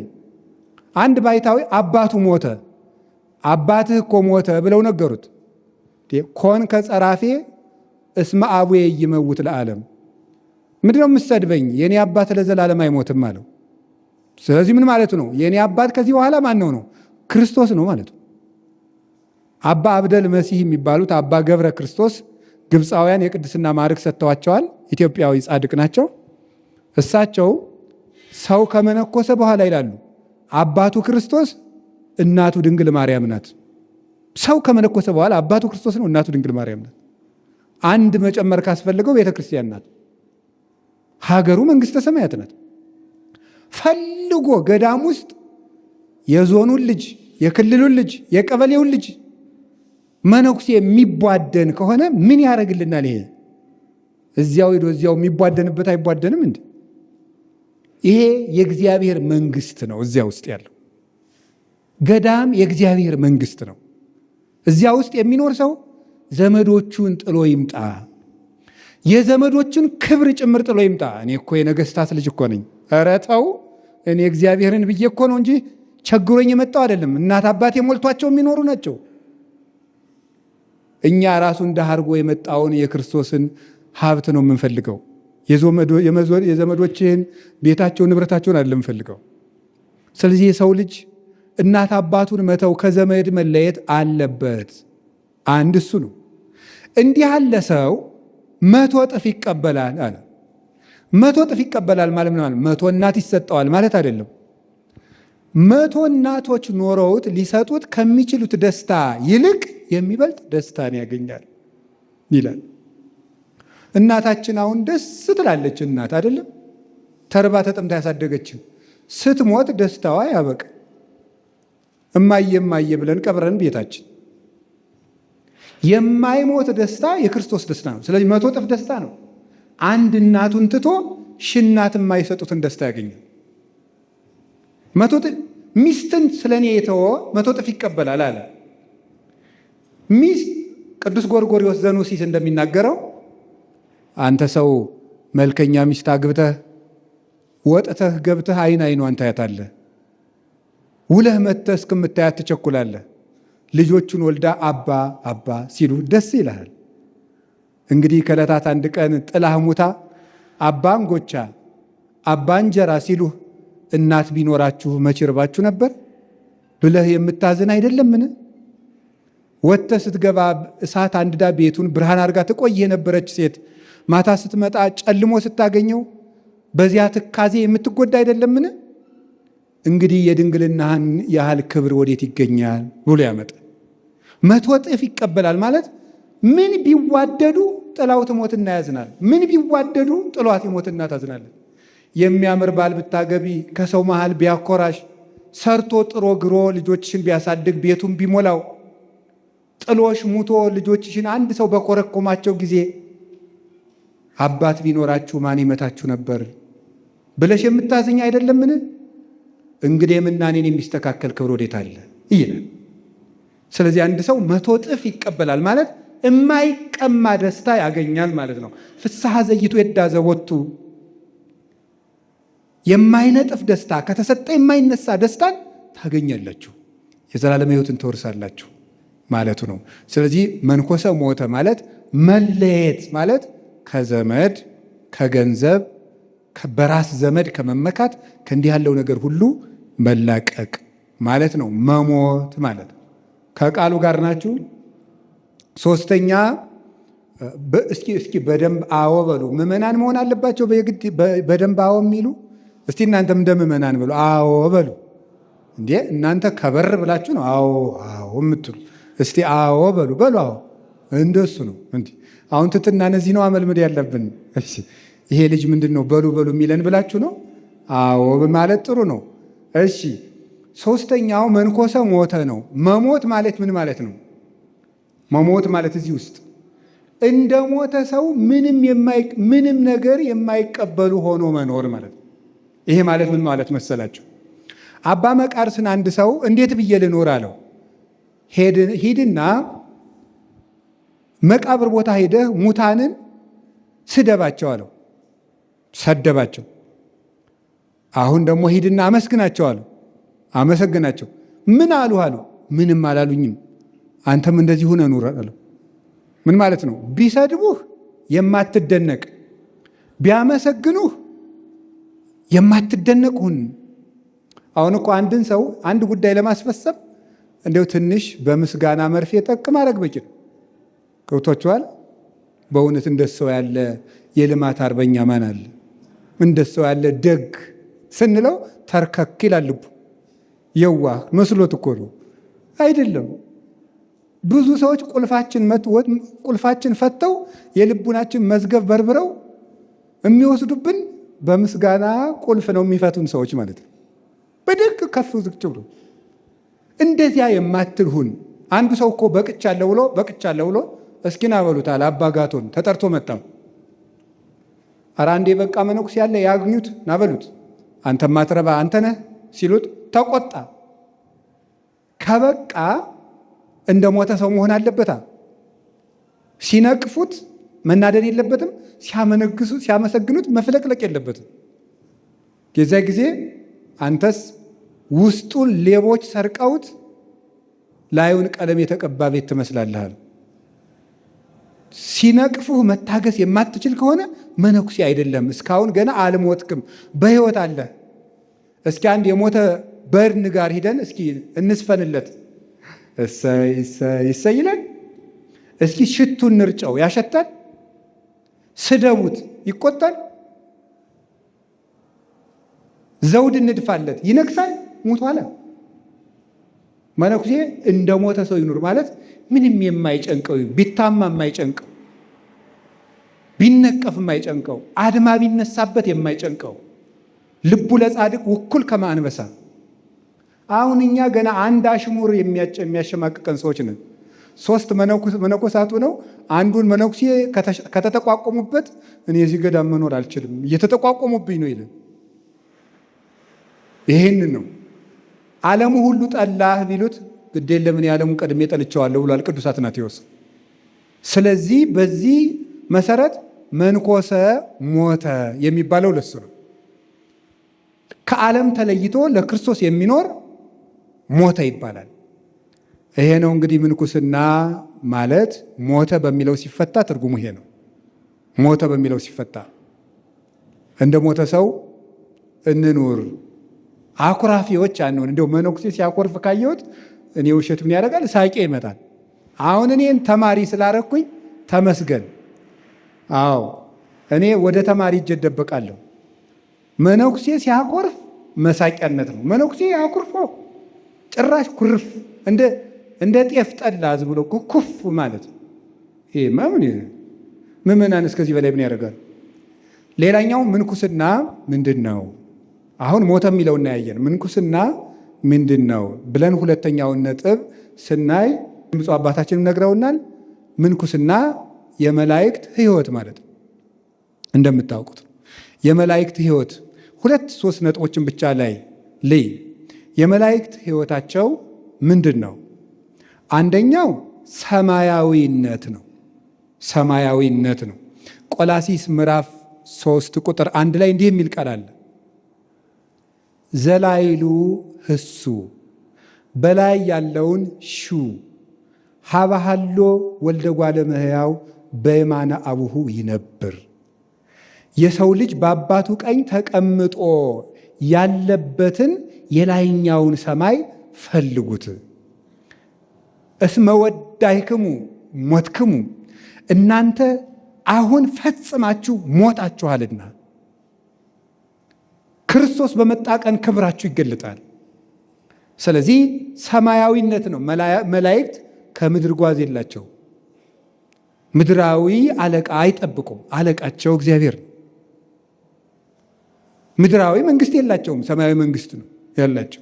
አንድ ባይታዊ አባቱ ሞተ፣ አባትህ እኮ ሞተ ብለው ነገሩት። ኮን ከጸራፌ እስመ አቡዬ ይመውት ለዓለም። ምንድነው የምትሰድበኝ? የኔ አባት ለዘላለም አይሞትም አለው። ስለዚህ ምን ማለቱ ነው? የኔ አባት ከዚህ በኋላ ማን ነው? ክርስቶስ ነው ማለት ነው። አባ አብደል መሲህ የሚባሉት አባ ገብረ ክርስቶስ ግብፃውያን የቅድስና ማዕረግ ሰጥተዋቸዋል። ኢትዮጵያዊ ጻድቅ ናቸው። እሳቸው ሰው ከመነኮሰ በኋላ ይላሉ አባቱ ክርስቶስ እናቱ ድንግል ማርያም ናት። ሰው ከመነኮሰ በኋላ አባቱ ክርስቶስ ነው፣ እናቱ ድንግል ማርያም ናት። አንድ መጨመር ካስፈልገው ቤተ ክርስቲያን ናት። ሀገሩ መንግስተ ሰማያት ናት። ፈልጎ ገዳም ውስጥ የዞኑን ልጅ፣ የክልሉን ልጅ፣ የቀበሌውን ልጅ መነኩሴ የሚቧደን ከሆነ ምን ያደርግልናል? ይሄ እዚያው ሄዶ እዚያው የሚቧደንበት አይቧደንም እንዴ? ይሄ የእግዚአብሔር መንግስት ነው። እዚያ ውስጥ ያለው ገዳም የእግዚአብሔር መንግስት ነው። እዚያ ውስጥ የሚኖር ሰው ዘመዶቹን ጥሎ ይምጣ፣ የዘመዶቹን ክብር ጭምር ጥሎ ይምጣ። እኔ እኮ የነገስታት ልጅ እኮ ነኝ። ኧረ ተው፣ እኔ እግዚአብሔርን ብዬ እኮ ነው እንጂ ቸግሮኝ የመጣው አይደለም። እናት አባቴ ሞልቷቸው የሚኖሩ ናቸው። እኛ ራሱ እንደ አድርጎ የመጣውን የክርስቶስን ሀብት ነው የምንፈልገው። የዘመዶችን ቤታቸውን ንብረታቸውን አይደለም የምንፈልገው። ስለዚህ የሰው ልጅ እናት አባቱን መተው ከዘመድ መለየት አለበት። አንድ እሱ ነው። እንዲህ ያለ ሰው 100 እጥፍ ይቀበላል አለ። 100 እጥፍ ይቀበላል ማለት 100 እናት ይሰጠዋል ማለት አይደለም። 100 እናቶች ኖረውት ሊሰጡት ከሚችሉት ደስታ ይልቅ የሚበልጥ ደስታን ያገኛል ይላል። እናታችን አሁን ደስ ትላለች። እናት አይደለም ተርባ ተጠምታ ያሳደገችን ስትሞት ደስታዋ ያበቃ። እማዬ እማዬ ብለን ቀብረን ቤታችን። የማይሞት ደስታ የክርስቶስ ደስታ ነው። ስለዚህ 100 እጥፍ ደስታ ነው። አንድ እናቱን ትቶ ሽናት የማይሰጡትን ደስታ ያገኛል። 100 እጥፍ ሚስትን ስለኔ የተወ 100 እጥፍ ይቀበላል አለ። ሚስት ቅዱስ ጎርጎርዮስ ዘኑሲስ እንደሚናገረው አንተ ሰው መልከኛ ሚስት አግብተህ ወጥተህ ገብተህ አይን አይኗን ታያታለህ። ውለህ መጥተህ እስክምታያት ትቸኩላለህ። ልጆቹን ወልዳ አባ አባ ሲሉ ደስ ይልሃል። እንግዲህ ከዕለታት አንድ ቀን ጥላህ ሙታ አባ እንጎቻ አባ እንጀራ ሲሉህ እናት ቢኖራችሁ መች ይርባችሁ ነበር ብለህ የምታዝን አይደለምን? ወጥተህ ስትገባ እሳት አንድዳ ቤቱን ብርሃን አድርጋ ትቆይ የነበረች ሴት ማታ ስትመጣ ጨልሞ ስታገኘው በዚያ ትካዜ የምትጎዳ አይደለምን? እንግዲህ የድንግልናህን ያህል ክብር ወዴት ይገኛል ብሎ ያመጣል። 100 እጥፍ ይቀበላል ማለት ምን ቢዋደዱ ጥላው ትሞትና ያዝናል። ምን ቢዋደዱ ጥሏት ይሞትና ታዝናለች። የሚያምር ባል ብታገቢ ከሰው መሃል ቢያኮራሽ ሰርቶ ጥሮ ግሮ ልጆችሽን ቢያሳድግ ቤቱን ቢሞላው ጥሎሽ ሙቶ ልጆችሽን አንድ ሰው በኮረኮማቸው ጊዜ አባት ቢኖራችሁ ማን ይመታችሁ ነበር ብለሽ የምታዝኝ አይደለምን? እንግዲህ ምናኔን የሚስተካከል ክብር ወዴት አለ ይላል። ስለዚህ አንድ ሰው 100 እጥፍ ይቀበላል ማለት የማይቀማ ደስታ ያገኛል ማለት ነው። ፍስሐ ዘይቱ የዳዘወቱ የማይነጥፍ ደስታ ከተሰጠ የማይነሳ ደስታን ታገኛላችሁ፣ የዘላለም ሕይወትን ትወርሳላችሁ ማለቱ ነው። ስለዚህ መንኮሰ ሞተ ማለት መለየት ማለት ከዘመድ ከገንዘብ በራስ ዘመድ ከመመካት ከእንዲህ ያለው ነገር ሁሉ መላቀቅ ማለት ነው። መሞት ማለት ከቃሉ ጋር ናችሁ። ሶስተኛ እስኪ በደንብ አዎ በሉ። ምዕመናን መሆን አለባቸው በየግድ በደንብ አዎ የሚሉ እስቲ እናንተም እንደ ምዕመናን በሉ አዎ በሉ። እንዴ እናንተ ከበር ብላችሁ ነው አዎ አዎ የምትሉ። እስቲ አዎ በሉ በሉ። አዎ እንደሱ ነው። እንዴ አሁን ትትና እነዚህ ነው አመልመድ ያለብን። እሺ ይሄ ልጅ ምንድን ነው በሉ በሉ የሚለን ብላችሁ ነው አዎ ማለት ጥሩ ነው። እሺ ሶስተኛው መንኮሰ ሞተ ነው። መሞት ማለት ምን ማለት ነው? መሞት ማለት እዚህ ውስጥ እንደ ሞተ ሰው ምንም ነገር የማይቀበሉ ሆኖ መኖር ማለት ነው። ይሄ ማለት ምን ማለት መሰላችሁ? አባ መቃርስን አንድ ሰው እንዴት ብዬ ልኖር አለው። ሂድና መቃብር ቦታ ሄደህ ሙታንን ስደባቸው አለው። ሰደባቸው። አሁን ደግሞ ሂድና አመስግናቸው አለው። አመሰግናቸው። ምን አሉ አለው። ምንም አላሉኝም። አንተም እንደዚህ ሁነህ ኑር አለው። ምን ማለት ነው? ቢሰድቡህ የማትደነቅ ቢያመሰግኑህ የማትደነቅ ሁን። አሁን እኮ አንድን ሰው አንድ ጉዳይ ለማስፈሰም እንደው ትንሽ በምስጋና መርፌ ጠቅ ማድረግ በቂ ነው። ገብቷችኋል? በእውነት እንደሰው ያለ የልማት አርበኛ ማን አለ? እንደሰው ያለ ደግ ስንለው ተርከክ ይላል ልቡ። የዋህ መስሎት እኮ ነው አይደለም። ብዙ ሰዎች ቁልፋችን ፈተው የልቡናችን መዝገብ በርብረው የሚወስዱብን በምስጋና ቁልፍ ነው የሚፈቱን ሰዎች ማለት ነው። በደግ ከፍ ዝቅ ብሎ እንደዚያ የማትልሁን። አንዱ ሰው እኮ በቅቻለሁ ብሎ እስኪና በሉታል አባጋቶን ተጠርቶ መጣም። ኧረ አንዴ በቃ መነኩስ ያለ ያግኙት ናበሉት። አንተ ማትረባ አንተ ነህ ሲሉት ተቆጣ። ከበቃ እንደ ሞተ ሰው መሆን አለበታ። ሲነቅፉት መናደድ የለበትም። ሲያመሰግኑት መፍለቅለቅ የለበትም። የዚያ ጊዜ አንተስ ውስጡን ሌቦች ሰርቀውት ላዩን ቀለም የተቀባ ቤት ትመስላለህ። ሲነቅፉህ መታገስ የማትችል ከሆነ መነኩሴ አይደለም። እስካሁን ገና አልሞትክም፣ በሕይወት አለ። እስኪ አንድ የሞተ በድን ጋር ሂደን እስኪ እንስፈንለት። እሰይ ይላል። እስኪ ሽቱ እንርጨው፣ ያሸታል። ስደቡት፣ ይቆጣል። ዘውድ እንድፋለት፣ ይነግሳል። ሙቶ አለ። መነኩሴ እንደ ሞተ ሰው ይኑር ማለት ምንም የማይጨንቀው፣ ቢታማ የማይጨንቀው፣ ቢነቀፍ የማይጨንቀው፣ አድማ ቢነሳበት የማይጨንቀው፣ ልቡ ለጻድቅ ውኩል ከማንበሳ። አሁን እኛ ገና አንድ አሽሙር የሚያሸማቅቀን ሰዎች ነን። 3 መነኮሳቱ ነው። አንዱን መነኩሴ ከተጠቋቆሙበት እኔ እዚህ ገዳም መኖር አልችልም እየተጠቋቆሙብኝ ነው ይላል። ይሄንን ነው ዓለሙ ሁሉ ጠላህ ቢሉት ግድ የለም እኔ ዓለሙን ቀድሜ ጠልቼዋለሁ ብሏል ቅዱስ አትናቴዎስ። ስለዚህ በዚህ መሰረት መንኮሰ ሞተ የሚባለው ለሱ ነው። ከዓለም ተለይቶ ለክርስቶስ የሚኖር ሞተ ይባላል። ይሄ ነው እንግዲህ ምንኩስና ማለት። ሞተ በሚለው ሲፈታ ትርጉሙ ይሄ ነው። ሞተ በሚለው ሲፈታ እንደ ሞተ ሰው እንኑር፣ አኩራፊዎች አንሆን። እንደው መነኩሴ ሲያኮርፍ ካየሁት እኔ ውሸት ምን ያደርጋል ሳቄ ይመጣል። አሁን እኔን ተማሪ ስላረኩኝ ተመስገን። አዎ እኔ ወደ ተማሪ እጄ እደበቃለሁ። መነኩሴ ሲያኮርፍ መሳቂያነት ነው። መነኩሴ አኩርፎ ጭራሽ ኩርፍ እንደ ጤፍ ጠላ ዝም ብሎ ኩፍ ማለት ይሄ ማምን ምዕመናን እስከዚህ በላይ ምን ያደርጋል? ሌላኛው ምንኩስና ምንድን ነው? አሁን ሞተ የሚለውና ያየን ምንኩስና ምንድን ነው ብለን ሁለተኛውን ነጥብ ስናይ ብፁዕ አባታችንም ነግረውናል። ምንኩስና የመላእክት ሕይወት ማለት ነው። እንደምታውቁት የመላእክት ሕይወት 2-3 ነጥቦችን ብቻ ላይ ልይ። የመላእክት ሕይወታቸው ምንድን ነው? አንደኛው ሰማያዊነት ነው። ሰማያዊነት ነው። ቆላሲስ ምዕራፍ 3 ቁጥር 1 ላይ እንዲህ የሚል ቃል አለ። ዘላይሉ ህሱ በላይ ያለውን ሹ ሀባሃሎ ወልደ እጓለ እመሕያው በየማነ አቡሁ ይነብር። የሰው ልጅ በአባቱ ቀኝ ተቀምጦ ያለበትን የላይኛውን ሰማይ ፈልጉት። እስመ ወዳይክሙ ሞትክሙ እናንተ አሁን ፈጽማችሁ ሞታችኋልና ክርስቶስ በመጣ ቀን ክብራችሁ ይገለጣል። ስለዚህ ሰማያዊነት ነው። መላእክት ከምድር ጓዝ የላቸው። ምድራዊ አለቃ አይጠብቁም። አለቃቸው እግዚአብሔር ነው። ምድራዊ መንግስት የላቸውም። ሰማያዊ መንግስት ነው ያላቸው።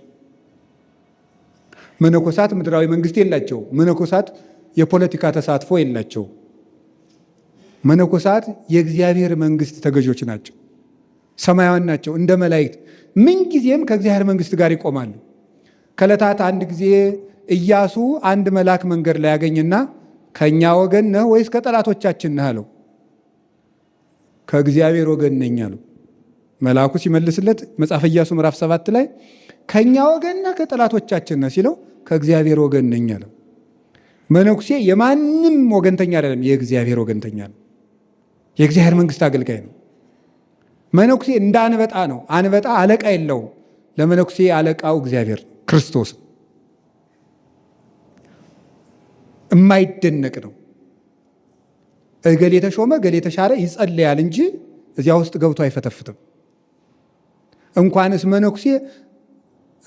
መነኮሳት ምድራዊ መንግስት የላቸው። መነኮሳት የፖለቲካ ተሳትፎ የላቸው። መነኮሳት የእግዚአብሔር መንግስት ተገዦች ናቸው። ሰማያውያን ናቸው። እንደ መላእክት ምንጊዜም ከእግዚአብሔር መንግስት ጋር ይቆማሉ። ከዕለታት አንድ ጊዜ ኢያሱ አንድ መልአክ መንገድ ላይ ያገኝና ከእኛ ወገን ነህ ወይስ ከጠላቶቻችን ነህ አለው። ከእግዚአብሔር ወገን ነኝ አለው። መልአኩ ሲመልስለት መጽሐፈ ኢያሱ ምዕራፍ 7 ላይ ከእኛ ወገን ነህ ከጠላቶቻችን ነህ ሲለው ከእግዚአብሔር ወገን ነኝ አለው። መነኩሴ የማንም ወገንተኛ አይደለም፣ የእግዚአብሔር ወገንተኛ ነው። የእግዚአብሔር መንግስት አገልጋይ ነው። መነኩሴ እንደ አንበጣ ነው። አንበጣ አለቃ የለውም። ለመነኩሴ አለቃው እግዚአብሔር ክርስቶስ የማይደነቅ ነው። እገሌ የተሾመ እገሌ የተሻረ ይጸልያል እንጂ እዚያ ውስጥ ገብቶ አይፈተፍትም። እንኳንስ መነኩሴ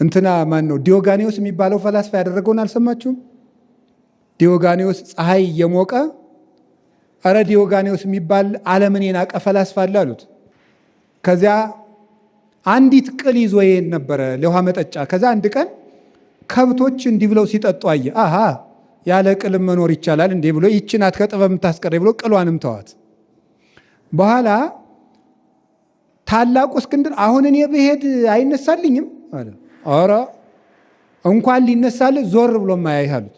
እንትና ማን ነው ዲዮጋኔዎስ የሚባለው ፈላስፋ ያደረገውን አልሰማችሁም? ዲዮጋኔዎስ ፀሐይ እየሞቀ አረ ዲዮጋኔዎስ የሚባል ዓለምን የናቀ ፈላስፋ አለ አሉት። ከዚያ አንዲት ቅል ይዞ ይሄድ ነበረ ለውሃ መጠጫ። ከዛ አንድ ቀን ከብቶች እንዲህ ብለው ሲጠጡ አየ። አሃ ያለ ቅልም መኖር ይቻላል እንዴ ብሎ ይህች ናት ከጥበብ የምታስቀረ ብሎ ቅሏንም ተዋት። በኋላ ታላቁ እስክንድር አሁን እኔ ብሄድ አይነሳልኝም አለ። ኧረ እንኳን ሊነሳል ዞር ብሎ ማያይህ አሉት።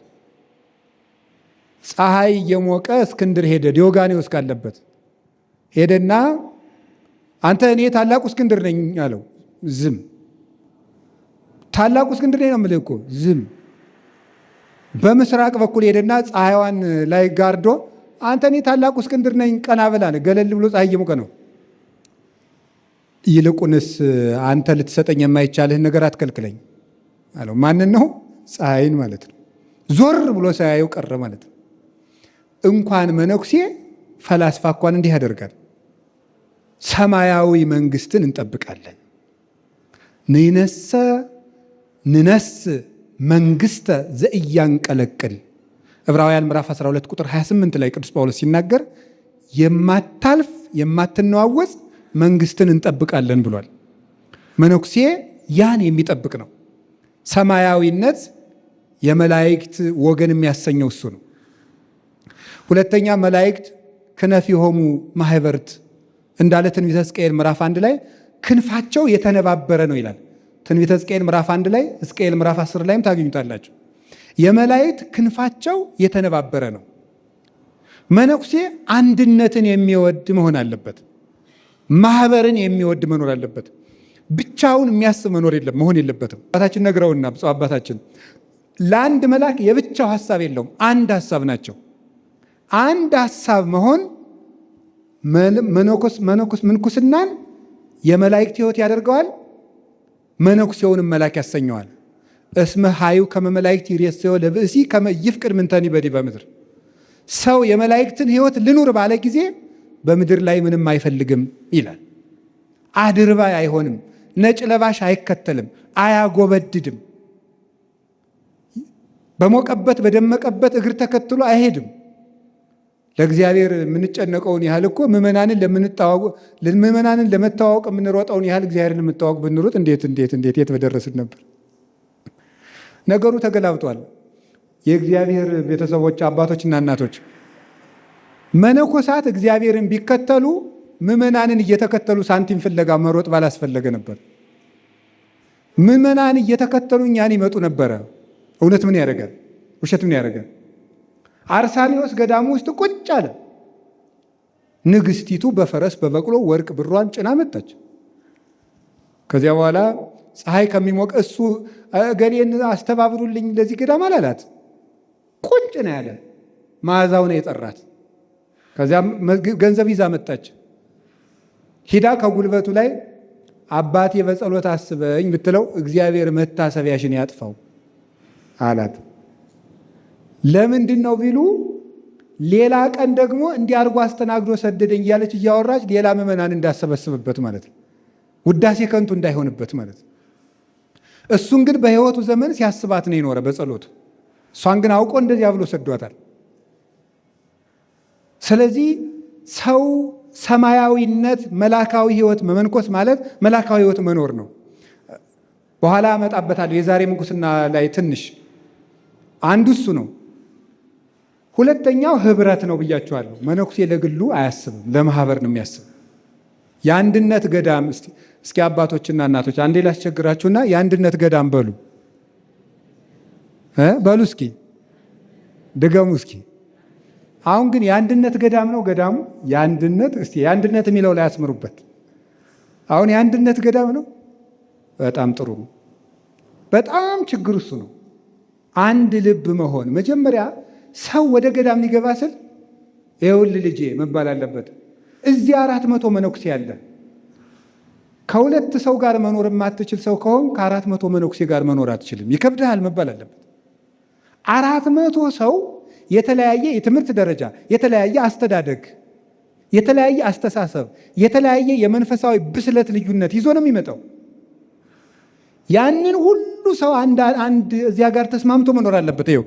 ፀሐይ እየሞቀ እስክንድር ሄደ። ዲዮጋኔዎስ ካለበት ሄደና አንተ እኔ ታላቁ እስክንድር ነኝ አለው። ዝም ታላቁ እስክንድር ነኝ ነው የምልህ እኮ ዝም። በምስራቅ በኩል ሄደና ፀሐይዋን ላይ ጋርዶ አንተ እኔ ታላቁ እስክንድር ነኝ ቀና በላ ነው። ገለል ብሎ ፀሐይ እየሞቀ ነው። ይልቁንስ አንተ ልትሰጠኝ የማይቻልህን ነገር አትከልክለኝ አለው። ማንን ነው? ፀሐይን ማለት ነው። ዞር ብሎ ሳያየው ቀረ ማለት ነው። እንኳን መነኩሴ ፈላስፋ እንኳን እንዲህ ያደርጋል። ሰማያዊ መንግስትን እንጠብቃለን። ንይነሰ ንነስ መንግስተ ዘኢያንቀለቅል ዕብራውያን ምዕራፍ 12 ቁጥር 28 ላይ ቅዱስ ጳውሎስ ሲናገር የማታልፍ የማትነዋወጽ መንግስትን እንጠብቃለን ብሏል። መነኩሴ ያን የሚጠብቅ ነው። ሰማያዊነት የመላእክት ወገን የሚያሰኘው እሱ ነው። ሁለተኛ መላእክት ክነፊሆሙ ማህበርት እንዳለ ትንቢተ ሕዝቅኤል ምዕራፍ 1 ላይ ክንፋቸው የተነባበረ ነው ይላል። ትንቢተ ሕዝቅኤል ምዕራፍ 1 ላይ ሕዝቅኤል ምዕራፍ 10 ላይም ታገኙታላችሁ። የመላእክት ክንፋቸው የተነባበረ ነው። መነኩሴ አንድነትን የሚወድ መሆን አለበት። ማህበርን የሚወድ መኖር አለበት። ብቻውን የሚያስብ መሆን የለበትም። አባታችን ነግረውና ብፁዕ አባታችን ለአንድ መልአክ የብቻው ሐሳብ የለውም፣ አንድ ሐሳብ ናቸው። አንድ ሐሳብ መሆን ምንኩስናን የመላእክት ሕይወት ያደርገዋል፣ መነኩሴውንም መልአክ ያሰኘዋል። እስመ ኃዩ ከመ መላእክት ይሬስዮ ለብእሲ ከመ ይፍቅድ ምንተኒ በዲበ ምድር። ሰው የመላእክትን ሕይወት ልኑር ባለ ጊዜ በምድር ላይ ምንም አይፈልግም ይላል። አድርባይ አይሆንም፣ ነጭ ለባሽ አይከተልም፣ አያጎበድድም፣ በሞቀበት በደመቀበት እግር ተከትሎ አይሄድም። ለእግዚአብሔር የምንጨነቀውን ያህል እኮ ምዕመናንን ለመተዋወቅ የምንሮጠውን ያህል እግዚአብሔርን ለመተዋወቅ ብንሮጥ እንዴት የት በደረስን ነበር። ነገሩ ተገላብጧል። የእግዚአብሔር ቤተሰቦች አባቶችና እናቶች መነኮሳት እግዚአብሔርን ቢከተሉ ምዕመናንን እየተከተሉ ሳንቲም ፍለጋ መሮጥ ባላስፈለገ ነበር። ምዕመናን እየተከተሉ እኛን ይመጡ ነበረ። እውነት ምን ያደርጋል? ውሸት ምን ያደርጋል? አርሳኒዎስ ገዳሙ ውስጥ ቁጭ አለ። ንግስቲቱ በፈረስ በበቅሎ ወርቅ ብሯን ጭና መጣች። ከዚያ በኋላ ፀሐይ ከሚሞቅ እሱ ገሌን አስተባብሩልኝ ለዚህ ገዳም አላላት። ቁጭ ነው ያለ። መዓዛው ነው የጠራት። ከዚያ ገንዘብ ይዛ መጣች። ሂዳ ከጉልበቱ ላይ አባቴ በጸሎት አስበኝ ብትለው እግዚአብሔር መታሰቢያሽን ያጥፋው አላት። ለምንድን ነው ቢሉ ሌላ ቀን ደግሞ እንዲያርጎ አስተናግዶ ሰደደኝ እያለች እያወራች ሌላ ምዕመናን እንዳሰበስብበት ማለት ነው። ውዳሴ ከንቱ እንዳይሆንበት ማለት ነው። እሱን ግን በሕይወቱ ዘመን ሲያስባት ነው የኖረ በጸሎቱ። እሷን ግን አውቆ እንደዚያ ብሎ ሰዷታል። ስለዚህ ሰው ሰማያዊነት መላካዊ ሕይወት መመንኮስ ማለት መላካዊ ሕይወት መኖር ነው። በኋላ አመጣበታለሁ። የዛሬ ምንኩስና ላይ ትንሽ አንዱ እሱ ነው። ሁለተኛው ህብረት ነው ብያችኋለሁ። መነኩሴ ለግሉ አያስብም፣ ለማህበር ነው የሚያስብ። የአንድነት ገዳም እስኪ አባቶችና እናቶች አንዴ ላስቸግራችሁና የአንድነት ገዳም በሉ እስኪ ድገሙ እስኪ። አሁን ግን የአንድነት ገዳም ነው ገዳሙ። የአንድነት የሚለው ላይ ያስምሩበት። አሁን የአንድነት ገዳም ነው። በጣም ጥሩ ነው። በጣም ችግር እሱ ነው። አንድ ልብ መሆን። መጀመሪያ ሰው ወደ ገዳም ሊገባ ስል ይኸውልህ ልጄ መባል አለበት። እዚህ 400 መነኩሴ ያለ ከሁለት ሰው ጋር መኖር የማትችል ሰው ከሆን ከ400 መነኩሴ ጋር መኖር አትችልም፣ ይከብድሃል መባል አለበት። 400 ሰው የተለያየ የትምህርት ደረጃ፣ የተለያየ አስተዳደግ፣ የተለያየ አስተሳሰብ፣ የተለያየ የመንፈሳዊ ብስለት ልዩነት ይዞ ነው የሚመጣው። ያንን ሁሉ ሰው አንድ እዚያ ጋር ተስማምቶ መኖር አለበት። ይኸው